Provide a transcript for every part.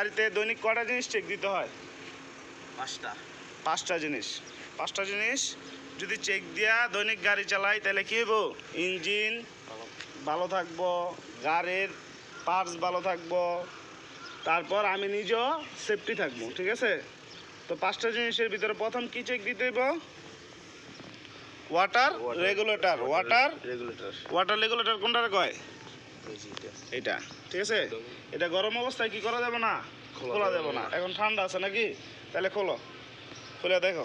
গাড়িতে দৈনিক কটা জিনিস চেক দিতে হয়? 5টা জিনিস। 5টা জিনিস যদি চেক দিয়া দৈনিক গাড়ি চালাই তাহলে কী হইব? ইঞ্জিন ভালো থাকবো, গাড়ির পার্টস ভালো থাকবো, তারপর আমি নিজেও সেফটি থাকবো। ঠিক আছে? তো 5টা জিনিসের ভিতরে প্রথম কি চেক দিতে হইব? Water regulator. ওয়াটার রেগুলেটর কোনটার কয়? এটা। ঠিক আছে? এটা গরম অবস্থায় কি করা যাবে না? খোলা যাবে না। এখন ঠান্ডা আছে নাকি? তাহলে খোলো, খুলে দেখো।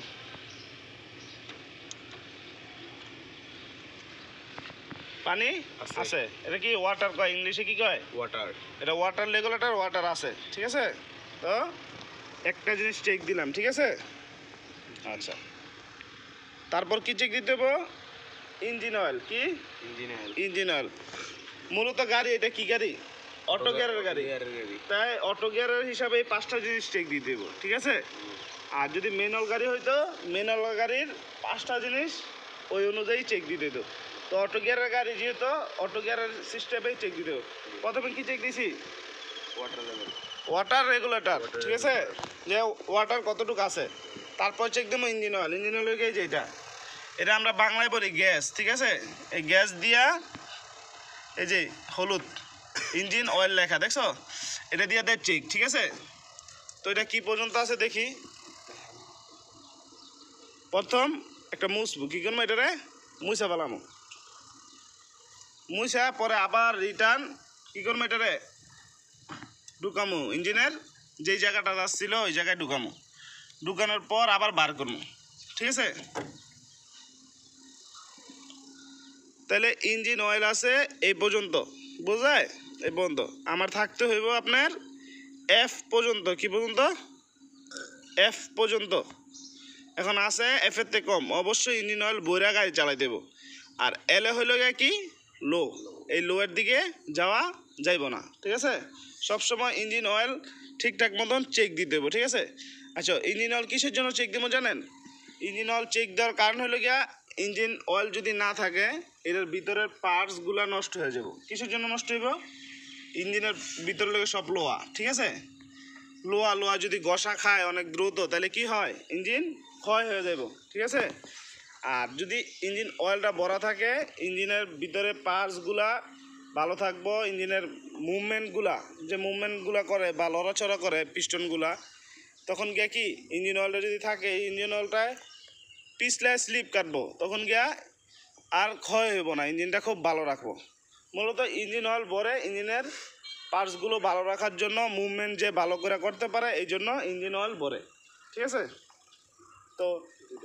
পানি আছে। এটা কি ওয়াটার কয়? ইংলিশে কি কয়? ওয়াটার। এটা ওয়াটার রেগুলেটর, ওয়াটার আছে। ঠিক আছে? তো একটা জিনিস চেক দিলাম। ঠিক আছে? আচ্ছা, তারপর কি চেক দিতে হবে? Engine oil. কি? Engine oil. মূলত গাড়ি, এটা কি গাড়ি? অটো গিয়ারের গাড়ি। তাই অটো গিয়ারের হিসাবে এই 5টা জিনিস চেক দিয়ে দেবো। ঠিক আছে? আর যদি ম্যানুয়াল গাড়ি হইতো, ম্যানুয়াল গাড়ির 5টা জিনিস ওই অনুযায়ী চেক দিয়ে দিত। তো অটো গিয়ারের গাড়ি যেহেতু অটো গিয়ারের সিস্টেমেই চেক দিতে হবে। প্রথমে কি চেক দিছি? Water regulator. ঠিক আছে? যে ওয়াটার কতটুকু আছে। তারপর চেক দেবো ইঞ্জিন অয়েল। ইঞ্জিন অয়েল যে এটা আমরা বাংলায় বলি গ্যাস। ঠিক আছে? এই গ্যাস দিয়া এই যে হলুদ ইঞ্জিন অয়েল লেখা দেখছো, এটা দিয়ে দেয় চেক। ঠিক আছে? তো এটা কি পর্যন্ত আছে দেখি। প্রথম একটা মুছবো। কী করবো? এটারে মুছা ফেলামো। মুছা পরে আবার রিটার্ন কী করবো? এটারে ঢুকামো ইঞ্জিনের যেই জায়গাটা যাচ্ছিল ওই জায়গায় ঢুকামো। ঢুকানোর পর আবার বার করবো। ঠিক আছে? তাহলে ইঞ্জিন অয়েল আছে এই পর্যন্ত, বোঝায়? এই পর্যন্ত আমার থাকতে হইব আপনার এফ পর্যন্ত। কি পর্যন্ত? এফ পর্যন্ত। এখন আছে এফের থেকে কম, অবশ্যই ইঞ্জিন অয়েল বইরা গাড়ি চালাই দেব। আর এলে হইল গিয়ে কি? লো। এই লোয়ের দিকে যাওয়া যাইব না। ঠিক আছে? সবসময় ইঞ্জিন অয়েল ঠিকঠাক মতন চেক দিয়ে দেবো। ঠিক আছে? আচ্ছা, ইঞ্জিন অয়েল কিসের জন্য চেক দেবো জানেন? ইঞ্জিন অয়েল চেক দেওয়ার কারণ হলো গিয়া ইঞ্জিন অয়েল যদি না থাকে এটার ভিতরের পার্টসগুলো নষ্ট হয়ে যাব। কিসের জন্য নষ্ট হইব? ইঞ্জিনের ভিতরে লেগে সব লোহা। ঠিক আছে? লোহা যদি ঘষা খায় অনেক দ্রুত তাহলে কি হয়? ইঞ্জিন ক্ষয় হয়ে যাব। ঠিক আছে? আর যদি ইঞ্জিন অয়েলটা ভরা থাকে ইঞ্জিনের ভিতরে পার্টসগুলা ভালো থাকবো। ইঞ্জিনের মুভমেন্টগুলা করে বা লড়াচড়া করে পিস্টনগুলা, তখন গিয়া কি ইঞ্জিন অয়েলটা যদি থাকে ইঞ্জিন অয়েলটায় পিছলায় স্লিপ কাটবো, তখন গিয়া আর ক্ষয় হইব না। ইঞ্জিনটা খুব ভালো রাখবো। মূলত ইঞ্জিন অয়েল ভরে ইঞ্জিনের পার্টসগুলো ভালো রাখার জন্য, মুভমেন্ট যে ভালো করে করতে পারে এই জন্য ইঞ্জিন অয়েল ভরে। ঠিক আছে? তো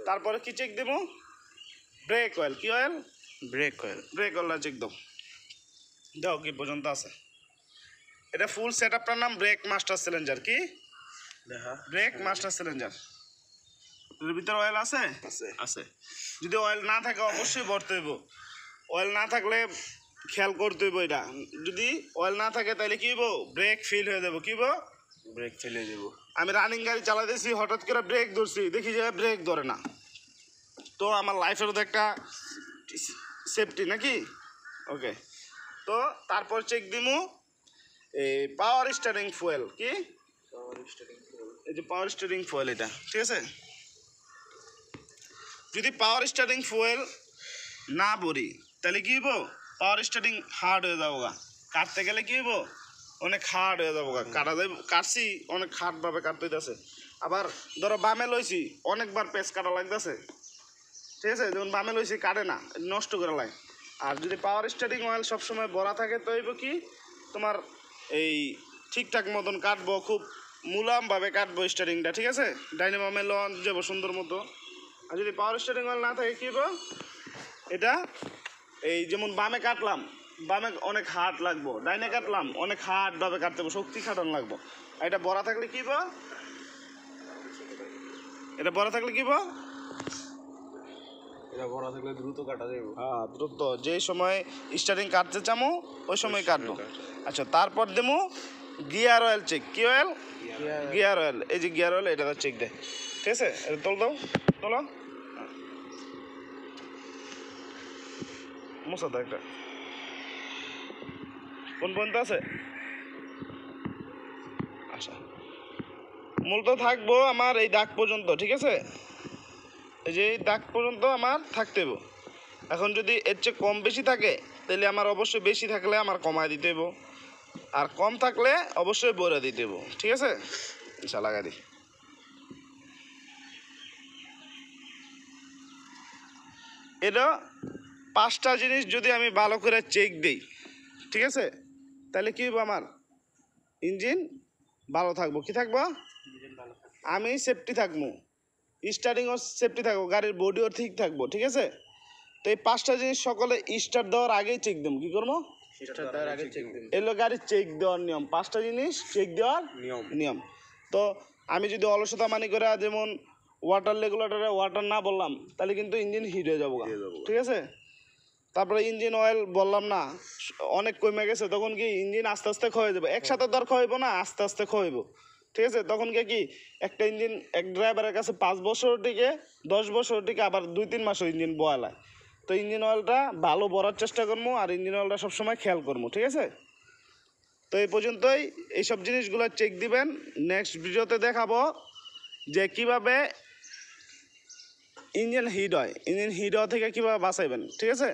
তারপরে কি চেক দেবো? Break oil. কি অয়েল? ব্রেক অয়েলটা চেক দেবো। দেখো কি পর্যন্ত আছে। এটা ফুল সেট আপটার নাম ব্রেক মাস্টার সিলিন্ডার। কি? Break master cylinder. এর ভিতরে অয়েল আছে? আছে। যদি অয়েল না থাকে অবশ্যই ভরতে হইব। অয়েল না থাকলে খেয়াল করতে হইব এটা। যদি অয়েল না থাকে তাহলে কি হইব? ব্রেক ফেল হয়ে যাবো। কি হইব? ব্রেক ফেলে দেবো। আমি রানিং গাড়ি চালাতেছি, হঠাৎ করে ব্রেক ধরছি, দেখি যে ব্রেক ধরে না। তো আমার লাইফেরও তো একটা সেফটি নাকি? ওকে। তো তারপর চেক দিমু এই পাওয়ার স্টারিং ফুয়েল। কি? এই যে পাওয়ার স্টারিং ফুয়েল এটা। ঠিক আছে? যদি পাওয়ার স্টারিং ফুয়েল না ভরি তাহলে কি হইব? পাওয়ার স্টারিং হার্ড হয়ে যাবো গা। কাটতে গেলে কি হইব? অনেক হার্ড হয়ে যাবো গা। কাটছি অনেক হার্ডভাবে কাটতে হইতেছে। আবার ধরো বামে লইছি, অনেকবার পেঁচ কাটা লাগতেছে। ঠিক আছে? যেমন বামে লইছি কাটে না, নষ্ট করে লাগে। আর যদি পাওয়ার স্টারিং অয়েল সবসময় ভরা থাকে তো হইব কি তোমার এই ঠিকঠাক মতন কাটবো, খুব মুলামভাবে কাটবো স্টারিংটা। ঠিক আছে? ডাইনামো লন যাবো সুন্দর মতো। আর যদি পাওয়ার স্টারিং অয়েল না থাকে কী হইব? এটা এই যেমন বামে কাটলাম, বামে অনেক হার্ড লাগবো, ডাইনে কাটলাম অনেক হার্ডভাবে কাটতে হবে, শক্তি খাটানো লাগবো। আর এটা ভরা থাকলে কী হইব? এটা ভরা থাকলে কী হইব? এটা ভরা থাকলে দ্রুত কাটা যাবে। হ্যাঁ, দ্রুত যেই সময় স্টারিং কাটতে চামো ওই সময় কাটবো। আচ্ছা, তারপর দেবো গিয়ার অয়েল চেক। কি অয়েল? Gear oil. এই যে গিয়ার অয়েল, এটা চেক দেয়। ঠিক আছে? এটা তোলো। মশা তো একটা কোন পর্যন্ত আছে? আচ্ছা, মূলত থাকবো আমার এই দাগ পর্যন্ত, ঠিক আছে? এই যে এই দাগ পর্যন্ত আমার থাকতে হবে। এখন যদি এর চেয়ে কম বেশি থাকে তাহলে আমার অবশ্যই বেশি থাকলে আমার কমায় দিতে হইব, আর কম থাকলে অবশ্যই বইরা দিতে হইব, ঠিক আছে? আচ্ছা লাগাই দিই। এটা 5টা জিনিস যদি আমি ভালো করে চেক দিই, ঠিক আছে, তাহলে কি হইব, আমার ইঞ্জিন ভালো থাকবো। কি থাকবো? আমি সেফটি থাকবো, স্টার্টিংও সেফটি থাকবো, গাড়ির বডিও ঠিক থাকবো, ঠিক আছে? তো এই 5টা জিনিস সকলে স্টার্ট দেওয়ার আগেই চেক দেবো। কি করবো? এলো গাড়ির চেক দেওয়ার নিয়ম, 5টা জিনিস চেক দেওয়ার নিয়ম। তো আমি যদি অলসতা মানি করে যেমন ওয়াটার রেগুলেটরে ওয়াটার না বললাম তাহলে কিন্তু ইঞ্জিন হিট হয়ে যাবো, ঠিক আছে? তারপরে ইঞ্জিন অয়েল বললাম না, অনেক কমে গেছে, তখন কি ইঞ্জিন আস্তে আস্তে ক্ষয়ে যাবে, একসাথে দর ক্ষয়ব না, আস্তে আস্তে ক্ষয়ব, ঠিক আছে? তখন কি একটা ইঞ্জিন এক ড্রাইভারের কাছে 5 বছর থেকে 10 বছর থেকে আবার 2-3 মাসও ইঞ্জিন বয়ালায়। তো ইঞ্জিন অয়েলটা ভালো ভরার চেষ্টা করবো, আর ইঞ্জিন অয়েলটা সবসময় খেয়াল করবো, ঠিক আছে? তো এই পর্যন্তই, এইসব জিনিসগুলো চেক দিবেন। নেক্সট ভিডিওতে দেখাবো যে কিভাবে ইঞ্জিন হিট হয়, ইঞ্জিন হিট হওয়া থেকে কীভাবে বাঁচাইবেন, ঠিক আছে?